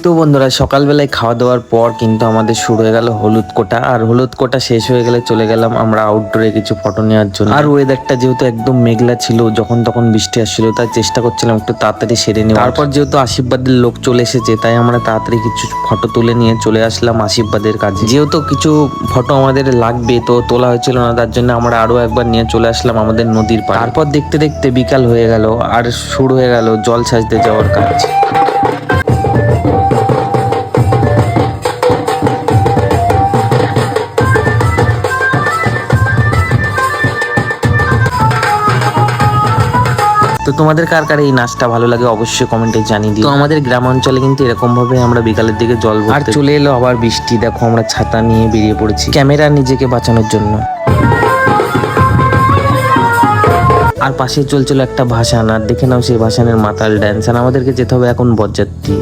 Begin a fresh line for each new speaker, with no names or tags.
তো বন্ধুরা, সকালবেলায় খাওয়া দাওয়ার পর কিন্তু আমাদের শুরু হয়ে গেল হলুদ কোটা। আর হলুদ কোটা শেষ হয়ে গেলে চলে গেলাম আমরা আউটডোরে কিছু ফটো নেওয়ার জন্য। আর ওয়েদারটা যেহেতু একদম মেঘলা ছিল, যখন তখন বৃষ্টি আসছিল, তাই চেষ্টা করছিলাম একটু তাড়াতাড়ি সেরে নেওয়ার। তারপর যেহেতু আশীর্বাদের লোক চলে এসেছে, তাই আমরা তাড়াতাড়ি কিছু ফটো তুলে নিয়ে চলে আসলাম আশীর্বাদের কাছে। যেহেতু কিছু ফটো আমাদের লাগবে, তো তোলা হয়েছিল না, তার জন্য আমরা আরো একবার নিয়ে চলে আসলাম আমাদের নদীর পাড়ে। তারপর দেখতে দেখতে বিকাল হয়ে গেল আর শুরু হয়ে গেল জল সাজতে যাওয়ার কাজ। তো তোমাদের কার কার এই নাচটা ভালো লাগে অবশ্যই কমেন্টে জানিয়ে দিও। তো আমাদের গ্রাম অঞ্চলে কিন্তু এরকম ভাবে আমরা বিকালের দিকে জল ভরতে। আর চলে এলো আবার বৃষ্টি, দেখো আমরা ছাতা নিয়ে বেরিয়ে পড়েছি ক্যামেরা নিজেকে বাঁচানোর জন্য। আর পাশে চলছিল একটা ভাসান, আর দেখে নাও সেই ভাসানের মাতাল ড্যান্স। আর আমাদেরকে যেতে হবে এখন বরযাত্রী।